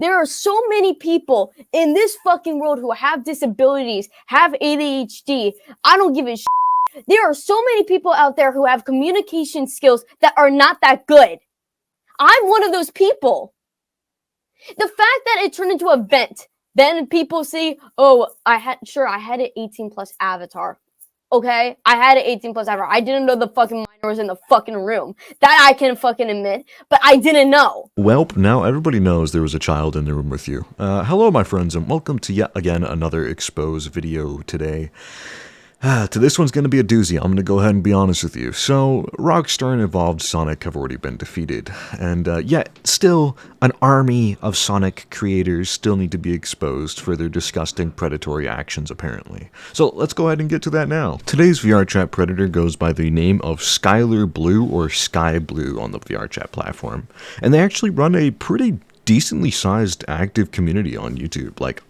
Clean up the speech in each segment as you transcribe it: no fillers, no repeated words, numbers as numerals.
There are so many people in this fucking world who have disabilities, have ADHD. I don't give a shit. There are so many people out there who have communication skills that are not that good. I'm one of those people. The fact that it turned into a vent, then people see, oh, I had an 18 plus avatar. Okay, I had an 18 plus avatar. I didn't know the fucking minor was in the fucking room. That I can fucking admit, but I didn't know. Welp, now everybody knows there was a child in the room with you. Hello, my friends, and welcome to yet again another expose video today. To this one's going to be a doozy. I'm going to go ahead and be honest with you. So, Rockstar and Evolved Sonic have already been defeated, and yet still an army of Sonic creators still need to be exposed for their disgusting predatory actions, apparently. So let's go ahead and get to that now. Today's VRChat predator goes by the name of Skylar Blue or Sky Blue on the VRChat platform, and they actually run a pretty decently sized active community on YouTube, like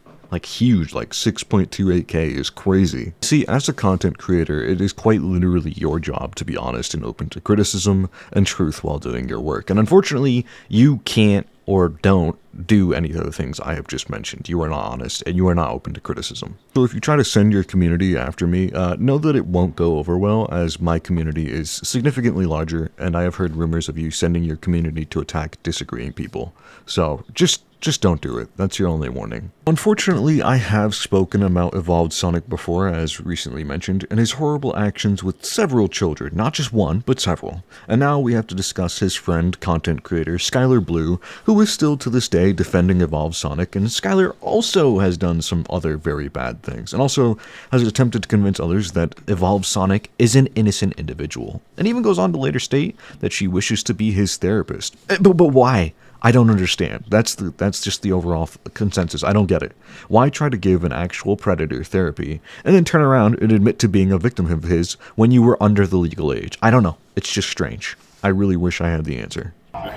huge, like 6.28k is crazy. See, as a content creator, it is quite literally your job to be honest and open to criticism and truth while doing your work. And unfortunately, you can't or don't do any of the things I have just mentioned. You are not honest and you are not open to criticism. So if you try to send your community after me, know that it won't go over well, as my community is significantly larger and I have heard rumors of you sending your community to attack disagreeing people. So just don't do it. That's your only warning. Unfortunately, I have spoken about Evolved Sonic before, as recently mentioned, and his horrible actions with several children, not just one, but several. And now we have to discuss his friend, content creator, Skylar Blue, who is still to this day defending Evolved Sonic, and Skylar also has done some other very bad things, and also has attempted to convince others that Evolved Sonic is an innocent individual, and even goes on to later state that she wishes to be his therapist. But why? I don't understand. That's just the overall consensus. I don't get it. Why try to give an actual predator therapy and then turn around and admit to being a victim of his when you were under the legal age? I don't know. It's just strange. I really wish I had the answer. Look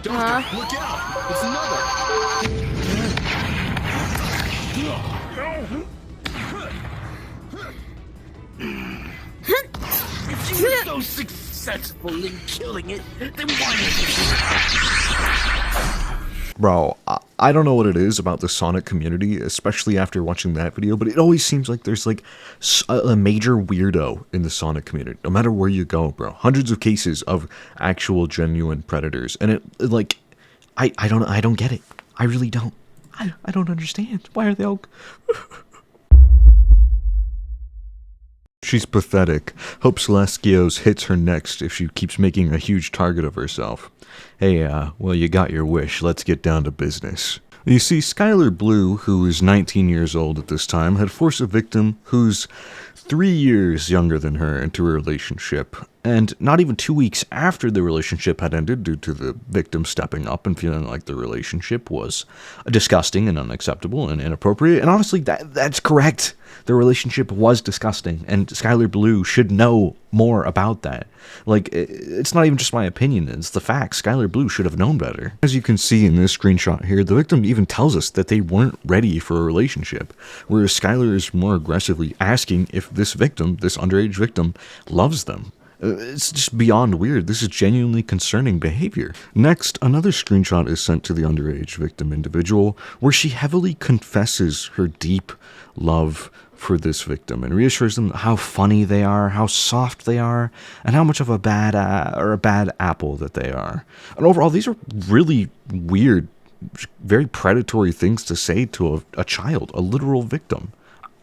out! It's another! If you were so successful in killing it, then why did you? Bro, I don't know what it is about the Sonic community, especially after watching that video, but it always seems like there's like a major weirdo in the Sonic community, no matter where you go, bro. Hundreds of cases of actual genuine predators, and it like, I don't get it. I really don't. I don't understand. Why are they all... She's pathetic. Hope Celestios hits her next if she keeps making a huge target of herself. Hey, well, you got your wish. Let's get down to business. You see, Skylar Blue, who is 19 years old at this time, had forced a victim who's 3 years younger than her into a relationship. And not even 2 weeks after the relationship had ended, due to the victim stepping up and feeling like the relationship was disgusting and unacceptable and inappropriate. And honestly, that's correct. The relationship was disgusting, and Skylar Blue should know more about that. Like, it's not even just my opinion, it's the fact. Skylar Blue should have known better. As you can see in this screenshot here, the victim even tells us that they weren't ready for a relationship, whereas Skylar is more aggressively asking if this victim, this underage victim, loves them. It's just beyond weird. This is genuinely concerning behavior. Next, another screenshot is sent to the underage victim individual, where she heavily confesses her deep love for this victim and reassures them how funny they are, how soft they are, and how much of a bad apple that they are. And overall, these are really weird, very predatory things to say to a child, a literal victim,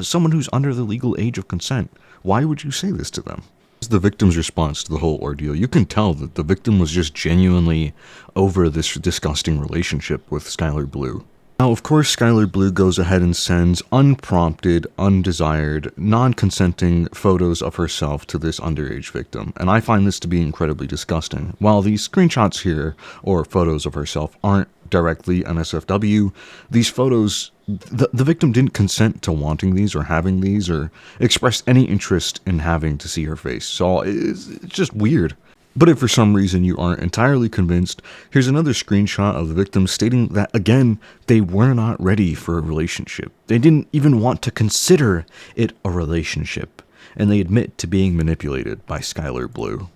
someone who's under the legal age of consent. Why would you say this to them? The victim's response to the whole ordeal, you can tell that the victim was just genuinely over this disgusting relationship with Skylar Blue. Now, of course, Skylar Blue goes ahead and sends unprompted, undesired, non-consenting photos of herself to this underage victim, and I find this to be incredibly disgusting. While these screenshots here, or photos of herself, aren't directly NSFW, these photos, the victim didn't consent to wanting these or having these or express any interest in having to see her face, so it's just weird. But if for some reason you aren't entirely convinced, here's another screenshot of the victim stating that, again, they were not ready for a relationship. They didn't even want to consider it a relationship, and they admit to being manipulated by Skylar Blue.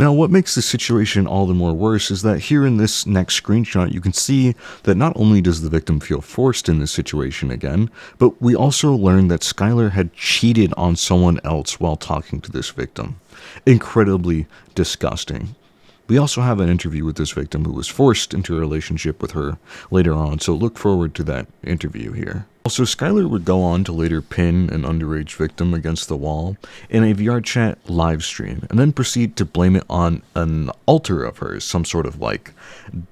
Now, what makes this situation all the more worse is that here in this next screenshot, you can see that not only does the victim feel forced in this situation again, but we also learn that Skylar had cheated on someone else while talking to this victim. Incredibly disgusting. We also have an interview with this victim who was forced into a relationship with her later on, so look forward to that interview here. Also, Skylar would go on to later pin an underage victim against the wall in a VRChat live stream, and then proceed to blame it on an alter of hers, some sort of like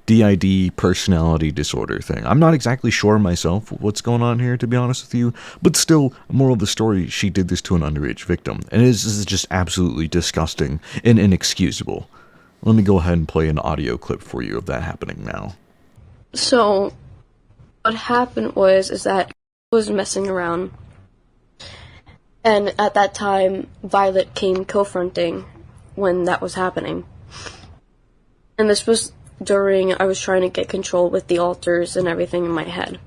DID personality disorder thing. I'm not exactly sure myself what's going on here, to be honest with you, but still, moral of the story, she did this to an underage victim, and this is just absolutely disgusting and inexcusable. Let me go ahead and play an audio clip for you of that happening now. So, what happened is that I was messing around, and at that time, Violet came confronting when that was happening. And this was during I was trying to get control with the altars and everything in my head.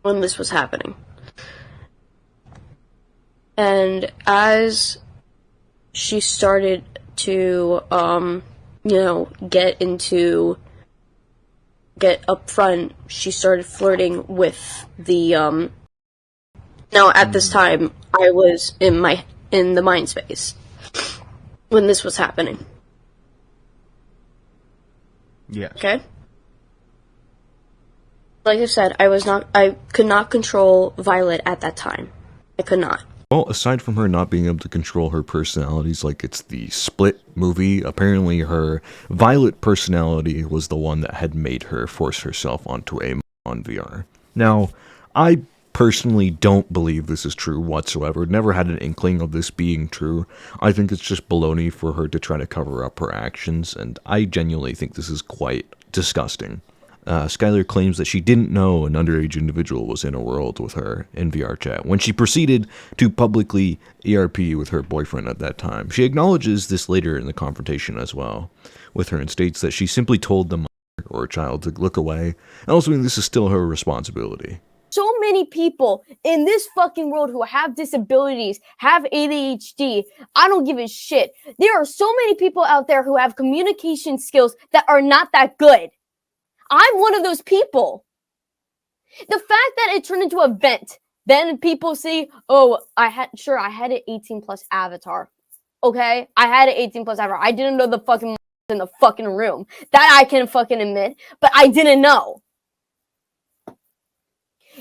When this was happening. And as she started to, get up front, she started flirting with the, now at this time, I was in the mind space when this was happening. Yeah. Okay? Like I said, I could not control Violet at that time. I could not. Well, aside from her not being able to control her personalities like it's the Split movie, apparently her Violet personality was the one that had made her force herself onto a on VR. Now, I personally don't believe this is true whatsoever. Never had an inkling of this being true. I think it's just baloney for her to try to cover up her actions, and I genuinely think this is quite disgusting. Skylar claims that she didn't know an underage individual was in a world with her in VRChat when she proceeded to publicly ERP with her boyfriend at that time. She acknowledges this later in the confrontation as well with her and states that she simply told the mother or child to look away, and also this is still her responsibility. So many people in this fucking world who have disabilities, have ADHD, I don't give a shit. There are so many people out there who have communication skills that are not that good. I'm one of those people. The fact that it turned into a vent, then people say, oh, I had an 18 plus avatar. Okay? I had an 18 plus avatar. I didn't know the fucking in the fucking room. That I can fucking admit, but I didn't know.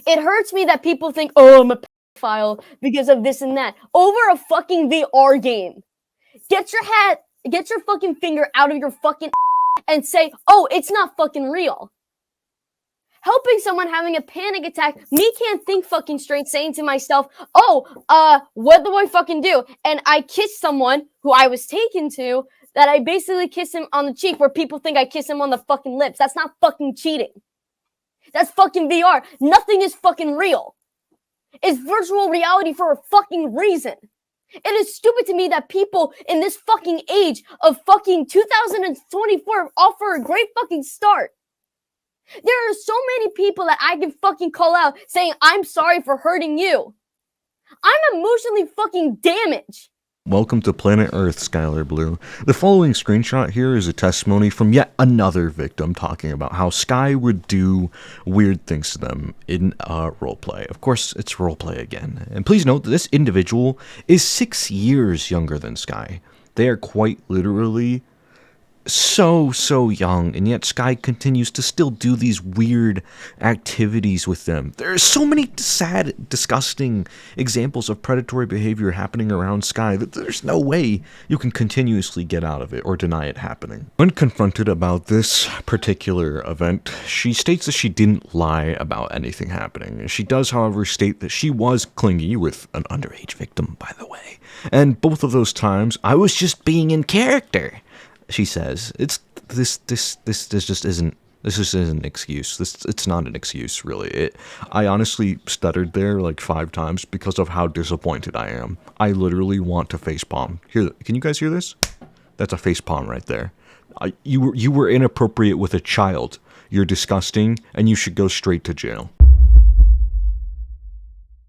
It hurts me that people think, oh, I'm a pedophile because of this and that. Over a fucking VR game. Get your fucking finger out of your fucking and say, oh, it's not fucking real. Helping someone having a panic attack, me can't think fucking straight, saying to myself, oh, what do I fucking do? And I kiss someone who I was taken to, that I basically kiss him on the cheek where people think I kiss him on the fucking lips. That's not fucking cheating. That's fucking VR. Nothing is fucking real. It's virtual reality for a fucking reason. It is stupid to me that people in this fucking age of fucking 2024 offer a great fucking start. There are so many people that I can fucking call out saying, I'm sorry for hurting you. I'm emotionally fucking damaged. Welcome to Planet Earth, Skylar Blue. The following screenshot here is a testimony from yet another victim talking about how Sky would do weird things to them in roleplay. Of course, it's roleplay again. And please note that this individual is 6 years younger than Sky. They are quite literally so young, and yet Sky continues to still do these weird activities with them. There are so many sad, disgusting examples of predatory behavior happening around Sky that there's no way you can continuously get out of it or deny it happening. When confronted about this particular event, she states that she didn't lie about anything happening. She does, however, state that she was clingy with an underage victim, by the way. And both of those times, I was just being in character. She says, this just isn't an excuse. It's not an excuse, really. I honestly stuttered there like 5 times because of how disappointed I am. I literally want to facepalm. Here, can you guys hear this? That's a facepalm right there. You were inappropriate with a child. You're disgusting, and you should go straight to jail.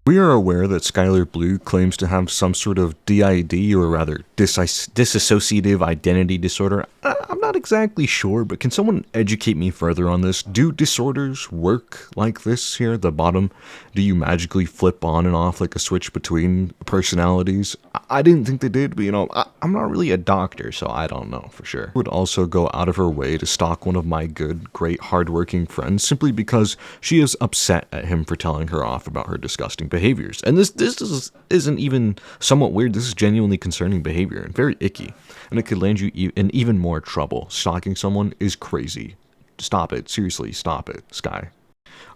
We are aware that Skylar Blue claims to have some sort of DID, or rather dissociative identity disorder. I'm not exactly sure, but can someone educate me further on this? Do disorders work like this here at the bottom? Do you magically flip on and off like a switch between personalities? I didn't think they did, but you know, I'm not really a doctor, so I don't know for sure. Would also go out of her way to stalk one of my good, great, hardworking friends simply because she is upset at him for telling her off about her disgusting behaviors. And this isn't even somewhat weird. This is genuinely concerning behavior and very icky, and it could land you in even more trouble. Stalking someone is crazy. Stop it. Seriously, stop it, Sky.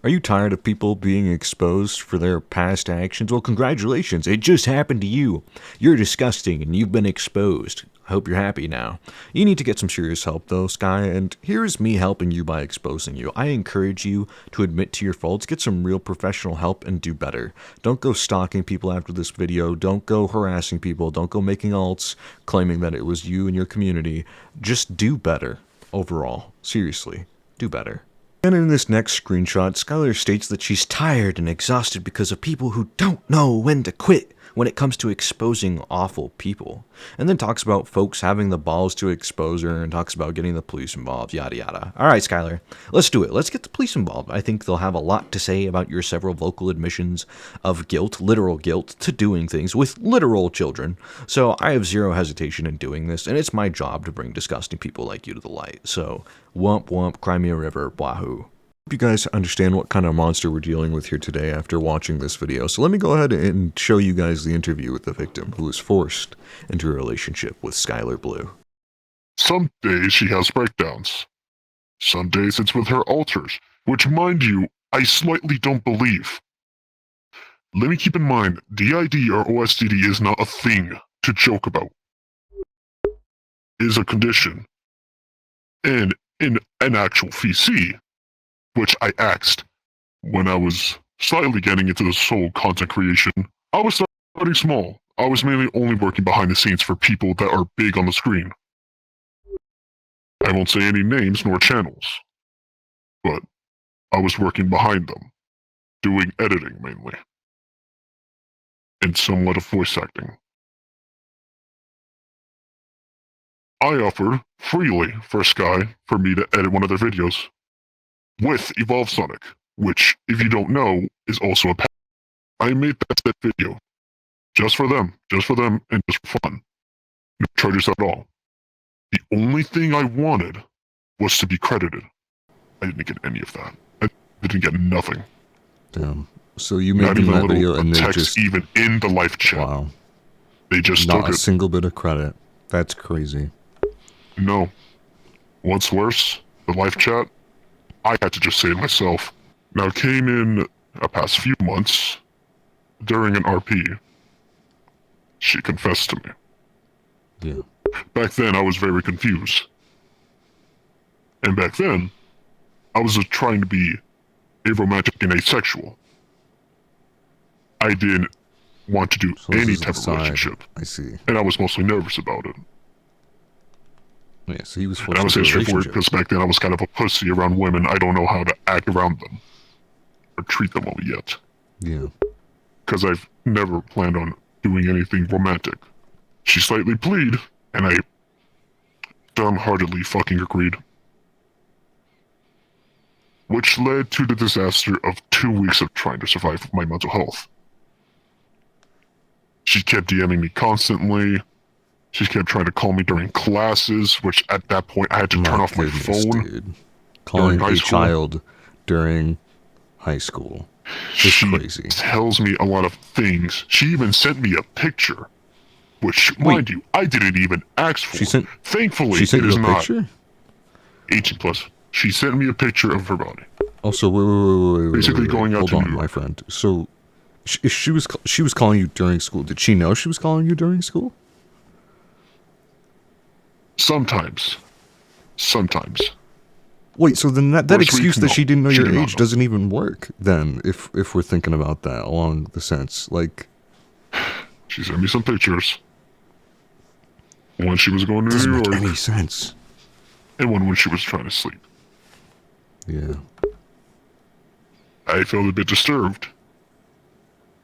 Are you tired of people being exposed for their past actions? Well, congratulations, it just happened to you. You're disgusting and you've been exposed. I hope you're happy now. You need to get some serious help though, Sky, and here's me helping you by exposing you. I encourage you to admit to your faults, get some real professional help, and do better. Don't go stalking people after this video. Don't go harassing people. Don't go making alts claiming that it was you and your community. Just do better overall. Seriously, do better. And in this next screenshot, Skylar states that she's tired and exhausted because of people who don't know when to quit when it comes to exposing awful people. And then talks about folks having the balls to expose her and talks about getting the police involved, yada yada. Alright, Skylar, let's do it. Let's get the police involved. I think they'll have a lot to say about your several vocal admissions of guilt, literal guilt, to doing things with literal children. So I have zero hesitation in doing this, and it's my job to bring disgusting people like you to the light. So, wump wump, cry me a river, wahoo. Hope you guys understand what kind of monster we're dealing with here today after watching this video. So let me go ahead and show you guys the interview with the victim who was forced into a relationship with Skylar Blue. Some days she has breakdowns. Some days it's with her alters, which, mind you, I slightly don't believe. Let me keep in mind, DID or OSDD is not a thing to joke about. It is a condition. And in an actual VC, which I asked when I was slightly getting into this whole content creation, I was starting small. I was mainly only working behind the scenes for people that are big on the screen. I won't say any names nor channels, but I was working behind them, doing editing mainly, and somewhat of voice acting. I offered freely for Sky for me to edit one of their videos with Evolve Sonic, which, if you don't know, is also a pack. I made that video just for them, and just for fun. No charges at all. The only thing I wanted was to be credited. I didn't get any of that. I didn't get nothing. Damn. So you made them that video and they text just... even in the live chat. Wow. They just Not took a it. single bit of credit. That's crazy. No. What's worse, the live chat, I had to just say it myself. Now, it came in the past few months during an RP. She confessed to me. Yeah. Back then, I was very confused. And back then, I was just trying to be aromantic and asexual. I didn't want to do So this any is type the of side. relationship. I see. And I was mostly nervous about it. Yeah, so he was And forced I was into a straightforward relationship. because back then I was kind of a pussy around women. I don't know how to act around them. Or treat them well yet. Yeah. Because I've never planned on doing anything romantic. She slightly pleaded, and I dumbheartedly fucking agreed. Which led to the disaster of 2 weeks of trying to survive my mental health. She kept DMing me constantly. She kept trying to call me during classes, which at that point I had to turn off my phone. Dude. Calling high a school. child during high school is She crazy. tells me a lot of things. She even sent me a picture, which, mind you, I didn't even ask for. Thankfully, She sent it you is a not picture? 18 plus. She sent me a picture of her body. Also, wait, Basically going out hold to on, New York. my friend. So, she was calling you during school. Did she know she was calling you during school? Sometimes. Wait, so then that First excuse week, that no. she didn't know She your did not age know. doesn't even work, then, if we're thinking about that along the sense. Like, She sent me some pictures. One she was going to doesn't New make York, any sense. and one when she was trying to sleep. Yeah. I felt a bit disturbed.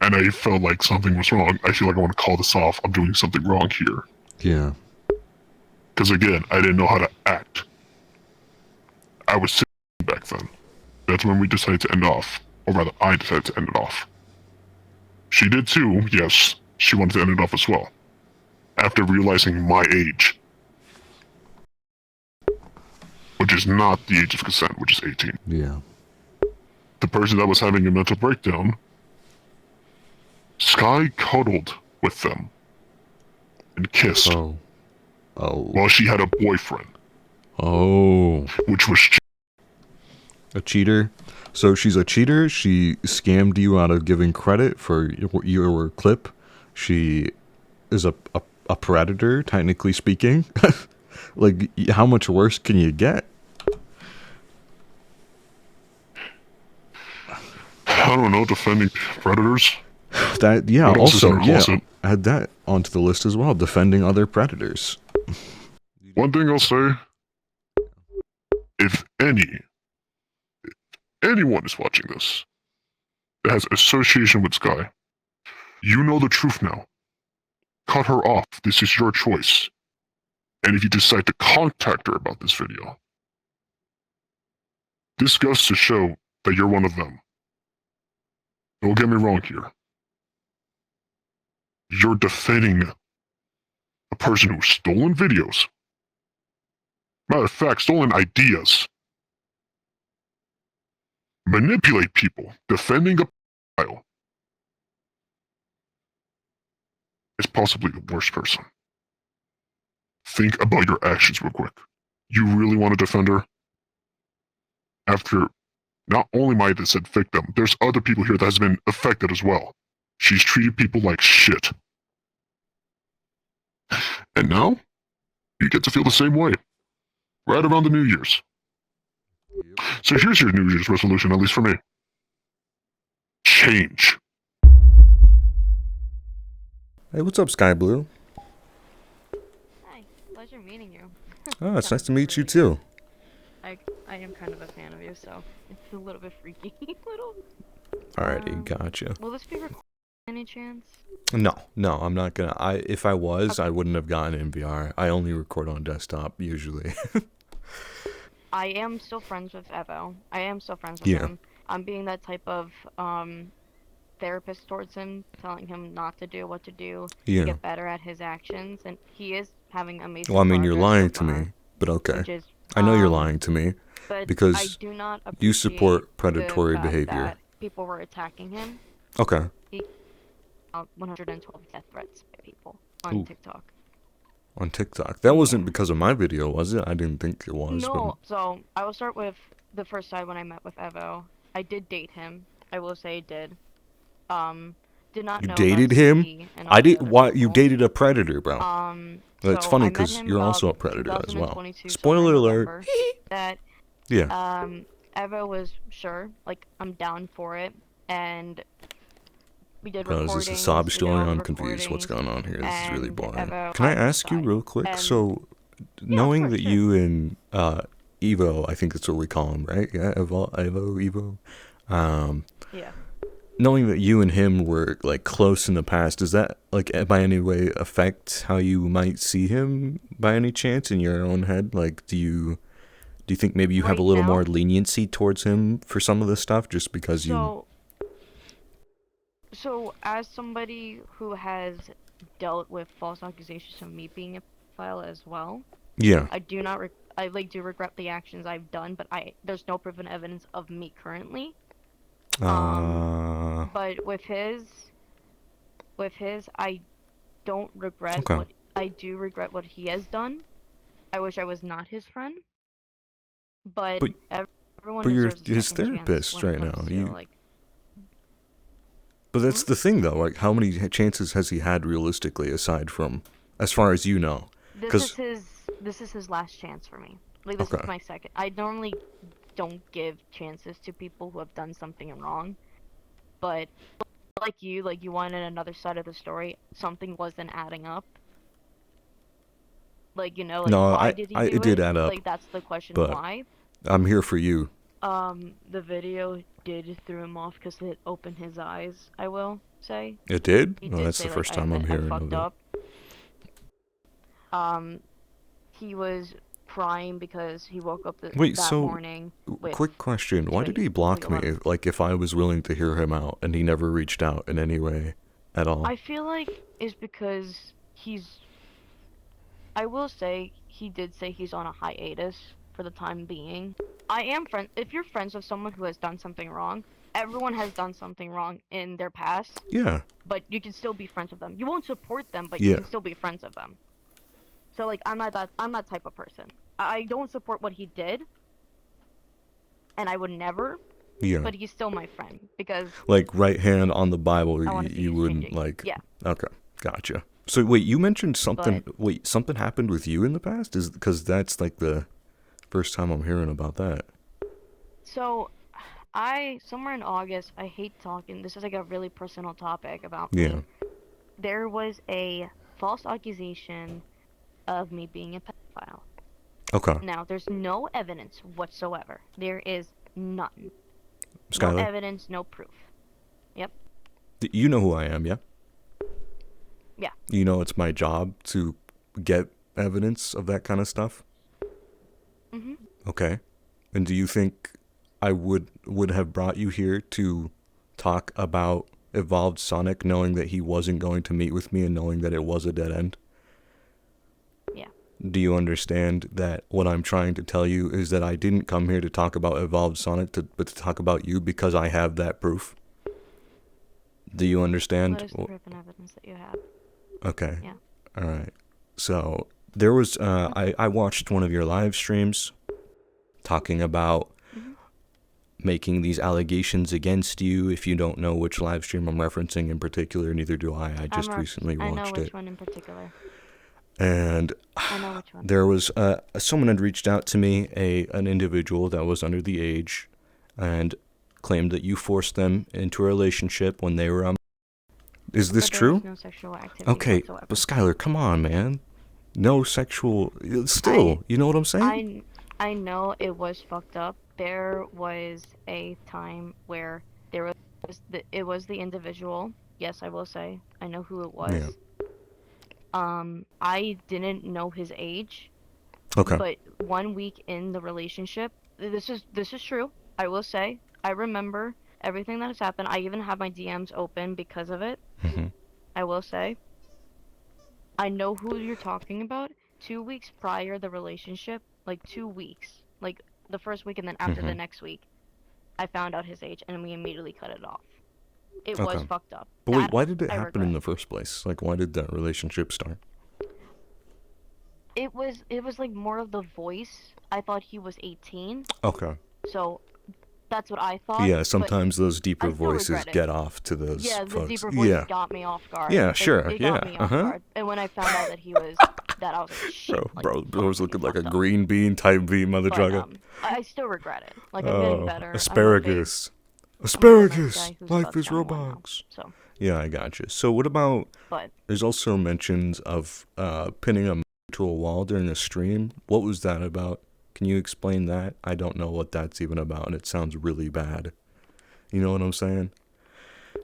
and I felt like something was wrong. I feel like I want to call this off. I'm doing something wrong here. Yeah. Because again, I didn't know how to act. I was sitting back then. That's when we decided to end off. Or rather, I decided to end it off. She did too, yes. She wanted to end it off as well. After realizing my age. Which is not the age of consent, which is 18. Yeah. The person that was having a mental breakdown, Sky cuddled with them. And kissed. Oh. Oh. While she had a boyfriend. Oh. Which was a cheater. So she's a cheater. She scammed you out of giving credit for your clip. She is a predator, technically speaking. Like, how much worse can you get? I don't know, defending predators. That, yeah, What else is in also, her yeah, closet? add that onto the list as well. Defending other predators. One thing I'll say, if anyone is watching this that has association with Sky, you know the truth now. Cut her off. This is your choice. And if you decide to contact her about this video, this goes to show that you're one of them. Don't get me wrong here. You're defending a person who's stolen videos. Matter of fact, stolen ideas. Manipulate people. Defending a child is possibly the worst person. Think about your actions real quick. You really want to defend her? After not only my said victim, there's other people here that has been affected as well. She's treated people like shit. And now, you get to feel the same way. Right around the New Year's. So here's your New Year's resolution, at least for me. Change. Hey, what's up, Sky Blue? Hi, pleasure meeting you. Oh, it's nice to meet you too. I am kind of a fan of you, so it's a little bit freaky. little. Alrighty, gotcha. Will this be recorded any chance? No, I'm not gonna. If I was, I wouldn't have gotten in VR. I only record on desktop usually. I am still friends with Evo. I am still friends with Yeah. him. I'm being that type of therapist towards him, telling him not to do what to do Yeah. to get better at his actions, and he is having amazing Well, I mean, you're progress lying so to far, me, but okay. which is, I know you're lying to me but I because do not you support appreciate predatory the fact behavior. that people were attacking him. Okay. 112 death threats by people on Ooh. TikTok. On TikTok. That wasn't because of my video, was it? I didn't think it was. No, so I will start with the first side when I met with Evo. I did date him. I will say I did. Did not You know dated about him? CP and all I the did. other Why you people. dated a predator, bro? It's So funny I met because him you're also a about predator as well. 2022 Spoiler summer, alert. November, that Yeah. Evo was sure, like I'm down for it, and we did Bro, is recordings. this a sob we did story? all the I'm confused. What's recordings, going on here? This is really and boring. Evo Can I had ask you Sky. real quick? And- So, knowing course, that sure. you and Evo, I think that's what we call him, right? Yeah, Evo. Yeah. Knowing that you and him were like close in the past, does that like by any way affect how you might see him by any chance in your own head? Like, do you think maybe you have a Right little now? more leniency towards him for some of this stuff just because you? So as somebody who has dealt with false accusations of me being a pedophile as well, Yeah. I do not. I do regret the actions I've done, but there's no proven evidence of me currently. But with his, I don't regret Okay. what I do regret what he has done. I wish I was not his friend. But, everyone but you're deserves a his second chance therapist when it right comes now. to, You- like, But that's the thing, though. Like, how many chances has he had realistically, aside from, as far as you know? this is his last chance for me. Like this Okay. is my second. I normally don't give chances to people who have done something wrong, but like you wanted another side of the story. Something wasn't adding up. Like, like No, why I did he it do did it? add up, Like that's the question. but Why? I'm here for you. The video did throw him off because it opened his eyes, I will say. It did? He Oh, did that's the say, like, first time I'm I hearing fucked of it. up. He was crying because he woke up Wait, that so, morning with... quick question. Why did he wait, block me? hold on. If I was willing to hear him out and he never reached out in any way at all? I feel like it's because he's... I will say, he did say he's on a hiatus for the time being. I am friend. If you're friends with someone who has done something wrong, everyone has done something wrong in their past, Yeah. but you can still be friends with them. You won't support them, but you Yeah. can still be friends with them. So, like, I'm not that type of person. I don't support what he did, and I would never, Yeah. but he's still my friend, because Like, right hand on the Bible, I want to see you he's wouldn't, changing. like... Yeah, Okay, gotcha. So, wait, you mentioned something... but... Wait, something happened with you in the past? Because that's, like, the first time I'm hearing about that. So, somewhere in August, I hate talking, this is like a really personal topic about Yeah. me. There was a false accusation of me being a pedophile. Okay. Now, there's no evidence whatsoever. There is none. No Skylar? evidence, no proof. Yep. You know who I am, yeah? Yeah. You know it's my job to get evidence of that kind of stuff? Mm-hmm. Okay. And do you think I would have brought you here to talk about Evolved Sonic, knowing that he wasn't going to meet with me and knowing that it was a dead end? Yeah. Do you understand that what I'm trying to tell you is that I didn't come here to talk about Evolved Sonic, but to talk about you because I have that proof? Do you understand? What is the proof and evidence that you have? Okay. Yeah. All right. So there was, I watched one of your live streams talking about making these allegations against you. If you don't know which live stream I'm referencing in particular, neither do I. I just recently watched it. I know which one in particular. And I know which one. there was someone had reached out to me, an individual that was under the age, and claimed that you forced them into a relationship when they were Is this But there true? was no sexual activity Okay, whatsoever. but Skylar, come on, man. No sexual. Still, you know what I'm saying? I know it was fucked up. There was a time where there was it was the individual. Yes, I will say. I know who it was. Yeah. I didn't know his age. Okay. But 1 week in the relationship, this is true. I will say. I remember everything that has happened. I even have my DMs open because of it. Mm-hmm. I will say. I know who you're talking about. 2 weeks prior the relationship, like 2 weeks, like the first week and then after the next week, I found out his age and we immediately cut it off. It was fucked up. But wait, why did it I happen in regret. the first place? Like, why did that relationship start? It was like more of the voice. I thought he was 18, Okay. so that's what I thought. Yeah, but sometimes those deeper I still voices regret it. get off to those Yeah, the folks. deeper voice Yeah. got me off guard. Yeah, It- sure, It yeah, got me off guard. And when I found out that he was, that I was like, shit. Bro was fuck, looking you like a fucked up. green bean type V mother But, jugger. I still regret it. Like, I'm getting better. Asparagus. I'm a nice Asparagus! guy who's Life about is 21 now, Roblox. so, Yeah, I gotcha. So what about, but there's also mentions of pinning a to a wall during a stream. What was that about? Can you explain that? I don't know what that's even about, and it sounds really bad. You know what I'm saying?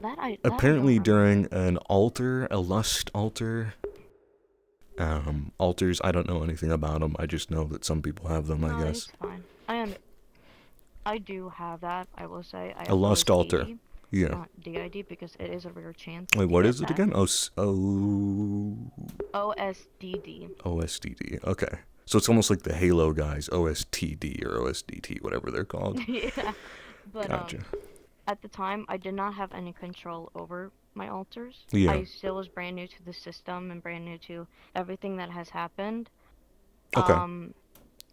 that I Apparently don't during an altar, a lust altar, altars, I don't know anything about them. I just know that some people have them, remember. I No, guess. it's fine. I do have that, I will say. I A have lust altar. OSDD, Yeah. not DID, because it is a rare chance. Wait, to what get is it that. again? OSDD. OSDD. Okay. So it's almost like the Halo guys, OSTD or OSDT, whatever they're called. Yeah. But, Gotcha. at the time, I did not have any control over my altars. Yeah. I still was brand new to the system and brand new to everything that has happened. Okay. That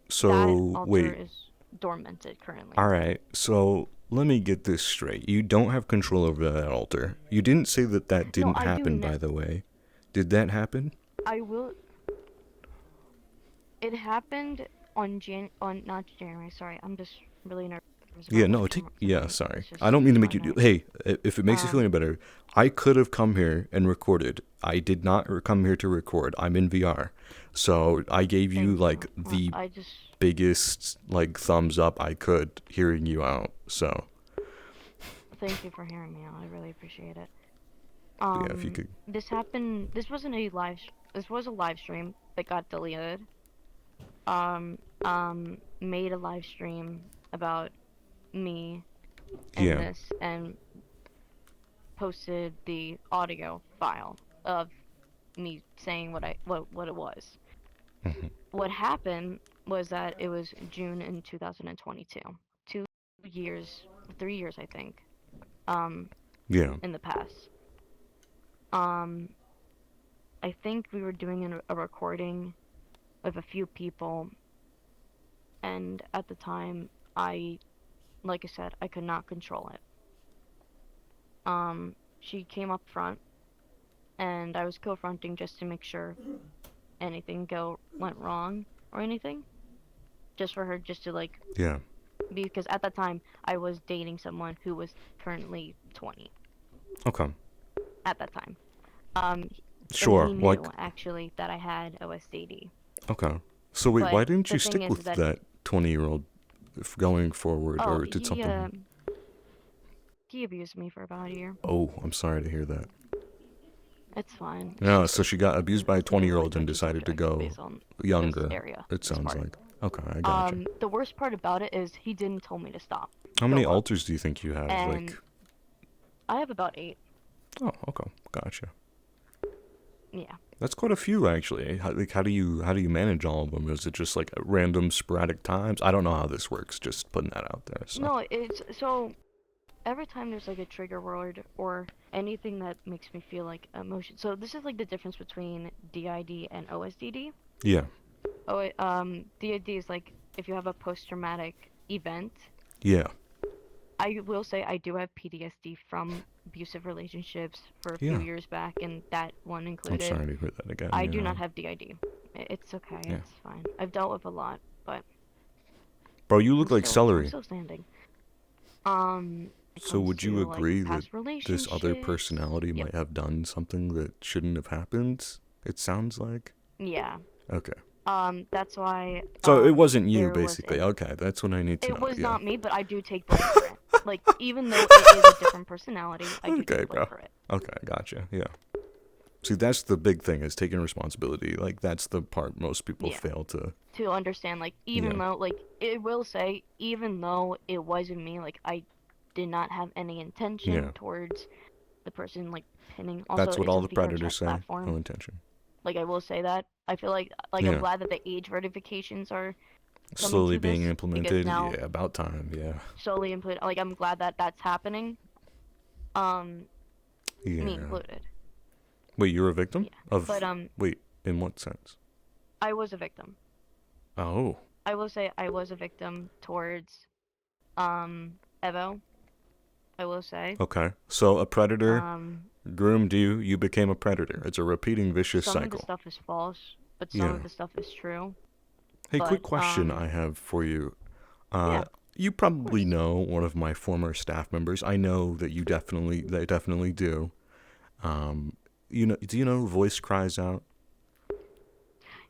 So, altar wait. is dormanted currently. Alright, so let me get this straight. You don't have control over that altar. You didn't say that that didn't I do happen, know. by the way. Did that happen? I will. It happened on not January. Sorry, I'm just really nervous. Yeah, about no, watching yeah, tonight. sorry. It's just I don't mean to make you Friday do. night. Hey, if it makes you feel any Um, better, I could have come here and recorded. I did not come here to record. I'm in VR. So I gave you Thank like you. the I just biggest like thumbs up I could hearing you out. So, thank you for hearing me out. I really appreciate it. yeah, if you could. This happened. This wasn't a live. This was a live stream that got deleted. Made a live stream about me and Yeah. this, and posted the audio file of me saying what it was. Mhm. What happened was that it was June in 2022. 2 years, 3 years, I think. Yeah. In the past. I think we were doing a recording with a few people, and at the time, like I said, I could not control it. She came up front, and I was confronting just to make sure anything went wrong or anything, just for her just to like, Yeah. because at that time I was dating someone who was currently 20 Okay. at that time. And Sure. he Like. knew actually that I had OSDD. Okay. So wait, But why didn't the you thing stick is with that that 20-year-old going forward, oh or did something? he abused me for about a year. Oh, I'm sorry to hear that. It's fine. No, so she got abused by a It's really 20-year-old and touchy decided to subject go based on younger. this area. It this sounds part. like. Okay, I gotcha. The worst part about it is he didn't tell me to stop. How many Go up. altars do you think you have? And Like. I have about 8. Oh, okay, gotcha. Yeah. That's quite a few, actually. How do you manage all of them? Is it just like at random, sporadic times? I don't know how this works. Just putting that out there. So. No, it's so every time there's like a trigger word or anything that makes me feel like emotion. So this is like the difference between DID and OSDD. Yeah. DID is like if you have a post-traumatic event. Yeah. I will say I do have PTSD from abusive relationships for a few years back, and that one included. I'm sorry to hear that again. I do not have DID. It's okay. Yeah. It's fine. I've dealt with a lot, but. Bro, you look like celery. I'm still standing. So would you agree that this other relationships- personality might have done something that shouldn't have happened? It sounds like. Yeah. Okay. That's why. So it wasn't you, there was basically. an- Okay, that's what I need to know. It was yeah. not me, but I do take blame for it. Like, even though it is a different personality, I do Okay, take blame bro. for it. Okay, gotcha. Yeah. See, that's the big thing, is taking responsibility. Like, that's the part most people Yeah. fail to. To understand, like, even though, like, it will say, even though it wasn't me, like, I did not have any intention towards the person, like, pinning. Also, That's what it's all a the VRChat predators say. platform. No intention. Like, I will say that. I feel like Yeah. I'm glad that the age verifications are coming Slowly to being this, implemented. because now Yeah, about time. Yeah. slowly implemented. Like, I'm glad that that's happening. Me Yeah. included. Wait, you're a victim? Yeah. Of. But Wait, in what sense? I was a victim. Oh. I will say I was a victim towards Evo. I will say. Okay. So a predator groomed you, you became a predator. It's a repeating vicious some cycle. of the stuff is false, but some Yeah. of the stuff is true. Hey, quick but, question I have for you. Yeah, You probably know one of my former staff members. I know that they definitely do. Do you know Voice Cries Out?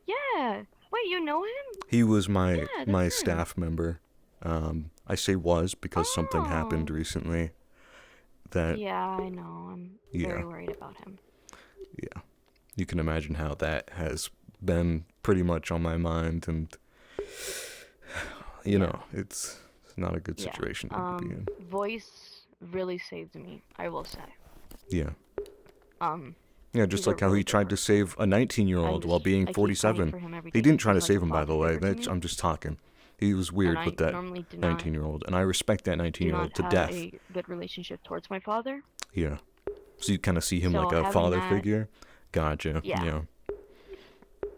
Yeah. Wait, you know him? He was my Yeah, that's my him. staff member. I say was because something happened Oh. recently that Yeah, I know. I'm very worried about him. yeah. You can imagine how that has been pretty much on my mind, and you know, it's not a good situation to be in. Voice really saved me, I will say. Yeah. Yeah, just he's a like how really he good tried to save a 19-year-old while being I keep praying 47. for him every He day didn't try to because he's save him, like by a the father way. figure to me. I'm just talking. He was weird And with I that normally do not 19-year-old, and I respect that do 19-year-old not to have death. a good relationship towards my father. Yeah. So you kind of see him So like a having father that- figure? Gotcha. Yeah. Yeah.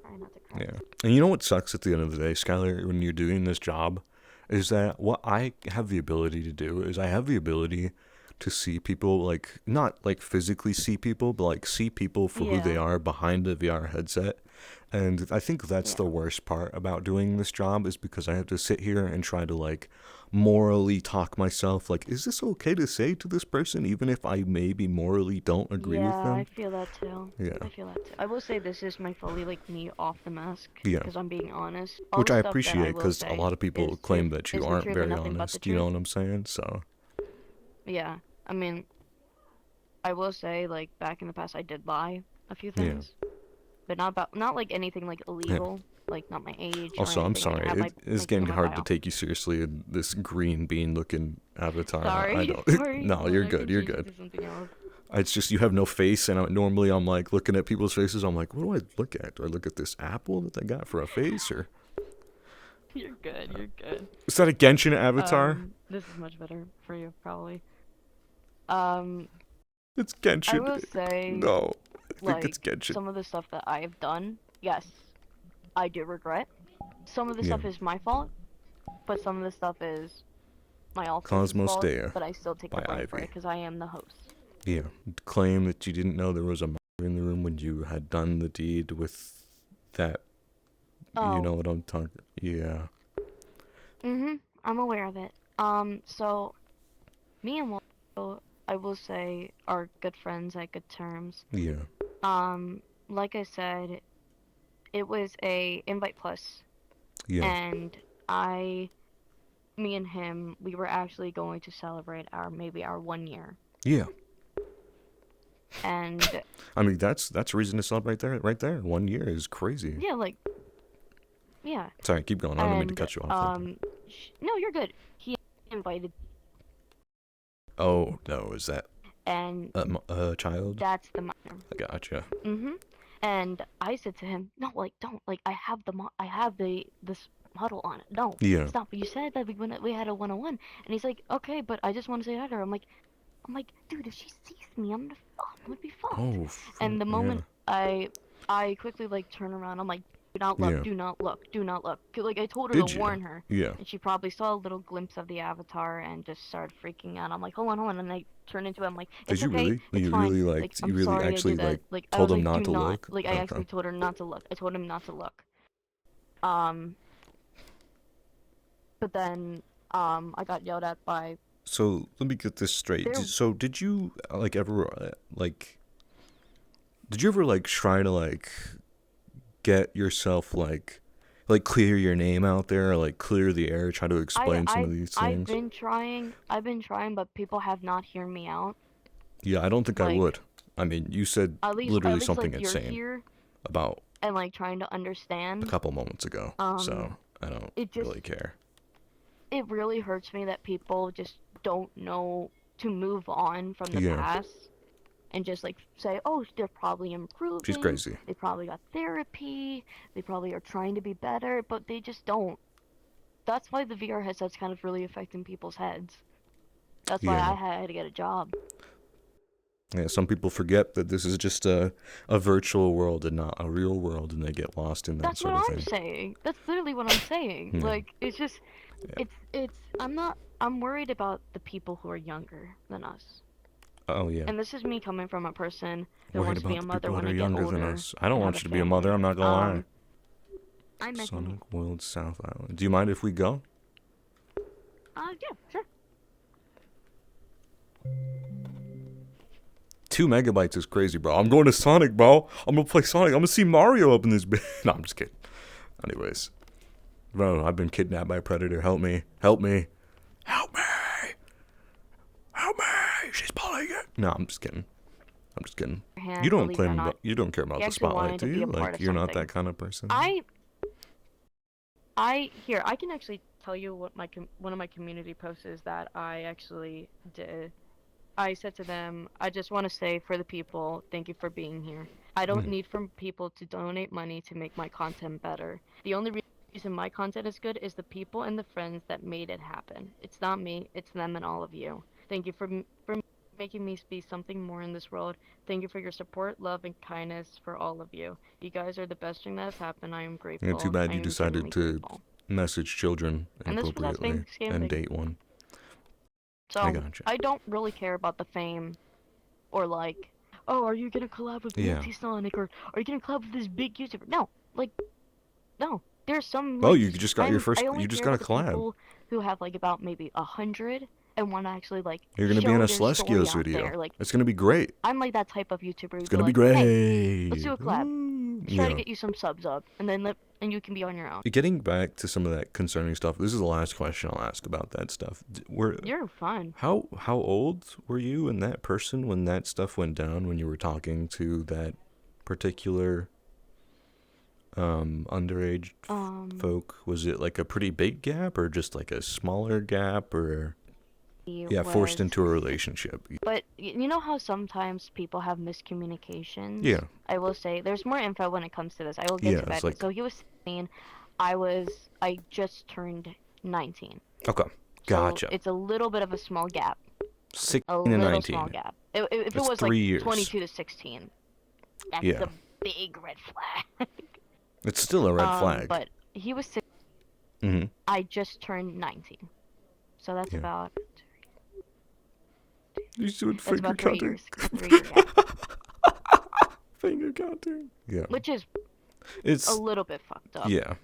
Try not to cry. Yeah. And you know what sucks at the end of the day, Skylar, when you're doing this job, is that what I have the ability to do is I have the ability to see people, like, not like physically see people, but like see people for who they Yeah. are behind the VR headset. And I think that's the Yeah. worst part about doing this job, is because I have to sit here and try to like morally talk myself, like, is this okay to say to this person even if I maybe morally don't agree with Yeah, I them? feel that too. Yeah. I feel that too. I will say this is my fully like me off the mask, Yeah. because I'm being honest. All Which the I stuff that I appreciate, will because a say lot of people is claim that you is the aren't truth and very nothing but the honest, you know truth. what I'm saying? So, Yeah, I mean, I will say like back in the past I did lie a few yeah. things, but not like anything like Yeah. illegal, like not my age or Also, I'm anything. Like I sorry, have it is like you know getting my hard to bio. take you seriously in this green bean looking avatar. I Sorry, don't. sorry. No, Hold on, you're I good. can You're change it good. to something else. It's just you have no face, and normally I'm like looking at people's faces. I'm like, what do I look at? Do I look at this apple that they got for a face, or You're good. You're good. is that a Genshin avatar? This is much better for you probably. It's I Genshin. will say, No, I think it's like, Genshin. some of the stuff that I've done, yes, I do regret. Some of the Yeah. stuff is my fault, but some of the stuff is my altern's Cosmos fault, Dea but I still take the by blame for it Ivy. because I am the host. Yeah. Claim that you didn't know there was a murder in the room when you had done the deed with that. You know Oh, what I'm talking. Yeah. I'm aware of it. So, me and Will, I will say, are good friends at good terms. Yeah. Like I said, it was a invite plus, Yeah. and me and him, we were actually going to celebrate maybe our 1 year. Yeah. And I mean, that's a reason to celebrate there, right there. 1 year is crazy. yeah, like yeah. Sorry, keep going. I don't mean to And cut you off. no, you're good. He invited, Oh no, is that and a child? that's the minor. I gotcha. And I said to him, no, like don't, like I have this model on it. No, Yeah. stop. You said that we had a 101, and he's like, okay, but I just want to say hi to her. I'm like, dude, if she sees me, I'm gonna be fucked. Oh. And the moment I quickly like turn around, I'm like, do not look, Yeah. do not look, do not look. Like I told her Did to you? warn her, Yeah. and she probably saw a little glimpse of the avatar and just started freaking out. I'm like, hold on, and I turned into him like, Did it's you okay, really? it's You fine. really Like you I'm really sorry actually I did that. Like I told was him like, not do to not. look? Like I Okay. actually told her not to look. I told him not to look. But then I got yelled at by. So let me get this straight. There- So did you ever did you ever try to get yourself clear your name out there, or clear the air, try to explain some of these I've things? been trying, but people have not heard me out. Yeah, I don't think I like- would. I mean, you said At least literally something like you're insane here about and like trying to a understand. couple moments ago. So I don't it just- really care. It really hurts me that people just don't know to move on from the Yeah. past and just like say, oh, they're probably improving. She's crazy. They probably got therapy. They probably are trying to be better, but they just don't. That's why the VR headset's kind of really affecting people's heads. That's why Yeah. I had to get a job. Yeah, some people forget that this is just a virtual world and not a real world, and they get lost in that That's sort what of I'm thing. saying. That's literally what I'm saying. Yeah. Like, it's just, I'm worried about the people who are younger than us. Oh yeah. And this is me coming from a person that Worried wants to be about a the mother people when that I are get younger older. than us. I don't and want have you a to be a family. mother. I'm not gonna lie. I met him. Sonic World South Island. Do you mind if we go? Yeah, sure. 2 megabytes is crazy, bro. I'm going to Sonic, bro. I'm gonna play Sonic. I'm gonna see Mario up in this bitch. No, I'm just kidding. Anyways, bro, I've been kidnapped by a predator. Help me. Help me. Help me. Help me. She's pulling it. No, I'm just kidding. I'm just kidding. Hand, You don't believe it or claim not. about. You don't care about He the actually spotlight, wanted do to be you? a part of You're not something. that kind of person. Here, I can actually tell you what one of my community posts is that I actually did. I said to them, I just want to say for the people, thank you for being here. I don't need from people to donate money to make my content better. The only reason my content is good is the people and the friends that made it happen. It's not me, it's them and all of you. Thank you for making me be something more in this world. Thank you for your support, love, and kindness for all of you. You guys are the best thing that has happened. I am grateful. Yeah, too bad I you am decided genuinely to grateful. message children And this was that inappropriately same and thing. date one. So I gotcha. I don't really care about the fame, or like, oh, are you gonna collab with Nancy Sonic, or are you gonna collab with this big YouTuber? No, like, no. There's some. Oh, Like, you just got your first. I only You just care got a about the collab. people who have like about maybe 100 and want to actually like You're gonna be show in a their story Celestios out video. there. Like, It's gonna be great. I'm like that type of YouTuber. It's gonna be like, great. Hey, let's do a collab. Ooh, Let's try to get you some subs up, and then and you can be on your own. Getting back to some of that concerning stuff, this is the last question I'll ask about that stuff. You're fine. How old were you and that person when that stuff went down? When you were talking to that particular underage folk? Was it like a pretty big gap, or just like a smaller gap, or forced into a relationship? But you know how sometimes people have miscommunications? Yeah. I will say there's more info when it comes to this. I will get to that. Like... So he was 16. I just turned 19. Okay. Gotcha. So it's a little bit of a small gap. 16 a and little 19. Small gap. If it was 3 like years. 22 to 16, that's a big red flag. It's still a red flag. But he was 16. Mm-hmm. I just turned 19. So that's about... You're doing That's finger about 3 counting. years. 3 years gap. Finger counting. Yeah. Which is It's a little bit fucked up. Yeah.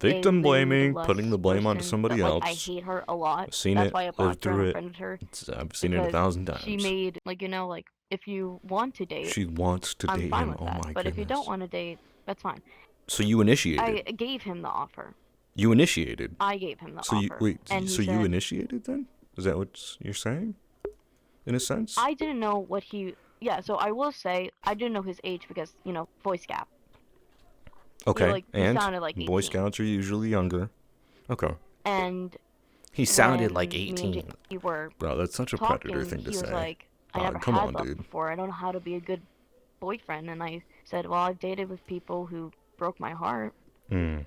Victim blaming, blameless putting the blame onto person, somebody but, else. I hate her a lot. I've seen That's it, why I lived blocked her through and it. unfriended her. I've seen it 1,000 times. She made, like, you know, like, if you want to date, She wants to I'm date fine him. with Oh that. my But goodness. if you don't want to date, that's fine. So you initiated. I gave him the offer. You initiated. I gave him the So offer. you wait. And So he you said, initiated then? Is that what you're saying? In a sense. I didn't know what he... Yeah, so I will say, I didn't know his age because, you know, voice gap. Okay. He And sounded like 18. Boy Scouts are usually younger. Okay. And He sounded when like me and 18. JP were Bro, that's such a talking, predator thing to he say. was like, I never come had on, love dude. before. I don't know how to be a good boyfriend. And I said, well, I've dated with people who broke my heart. I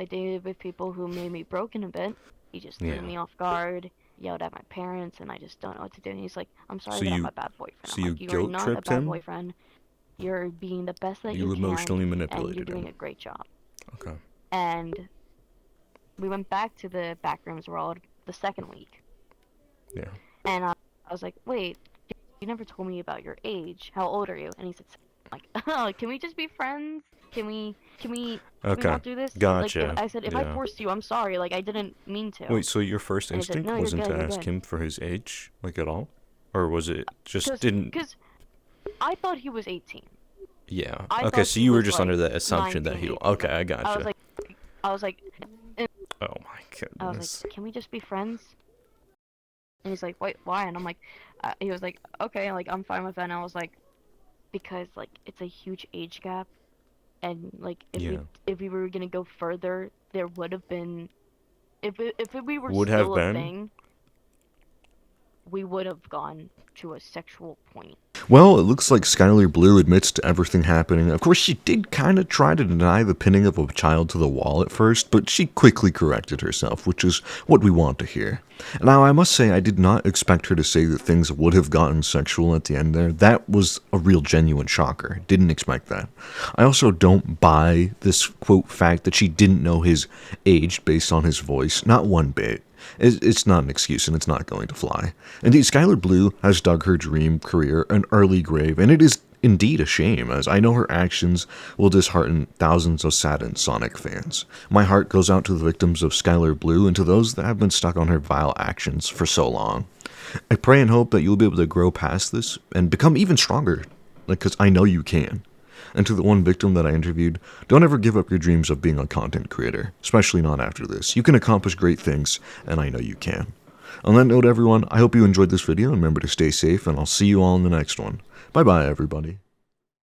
dated with people who made me broken a bit. He just threw me off guard, yelled at my parents, and I just don't know what to do. And he's like, I'm sorry that I'm a bad boyfriend. So I'm you like, you are not a guilt-tripped bad him? boyfriend. You're being the best that You you can. emotionally And manipulated you're doing him. a great job. Okay. And we went back to the Backrooms world the second week. Yeah. And I was like, wait, you never told me about your age. How old are you? And he said, like, oh, can we just be friends? Can we not do this? Gotcha. Like, I said, if I forced you, I'm sorry. Like, I didn't mean to. Wait, so your first And he said, instinct "No, you're wasn't good, to you're ask good." him for his age, like, at all? Or was it just didn't... Because I thought he was 18. Yeah. I Okay, thought so he you were was, just like, under the assumption that 19, he... Okay, I gotcha. I was like, Oh my goodness. I was like, can we just be friends? And he's like, wait, why? And I'm like, he was like, okay, like, I'm fine with that. And I was like, because, like, it's a huge age gap. And, like, if we were gonna go further, there would have been... If we were still a thing, we would have gone to a sexual point. Well, it looks like Skylar Blue admits to everything happening. Of course, she did kind of try to deny the pinning of a child to the wall at first, but she quickly corrected herself, which is what we want to hear. Now, I must say, I did not expect her to say that things would have gotten sexual at the end there. That was a real genuine shocker. Didn't expect that. I also don't buy this, quote, fact that she didn't know his age based on his voice. Not one bit. It's not an excuse, and it's not going to fly. Indeed, Skylar Blue has dug her dream career an early grave, and it is indeed a shame, as I know her actions will dishearten thousands of saddened Sonic fans. My heart goes out to the victims of Skylar Blue and to those that have been stuck on her vile actions for so long. I pray and hope that you'll be able to grow past this and become even stronger, because I know you can. And to the one victim that I interviewed, don't ever give up your dreams of being a content creator, especially not after this. You can accomplish great things, and I know you can. On that note, everyone, I hope you enjoyed this video, and remember to stay safe, and I'll see you all in the next one. Bye-bye, everybody.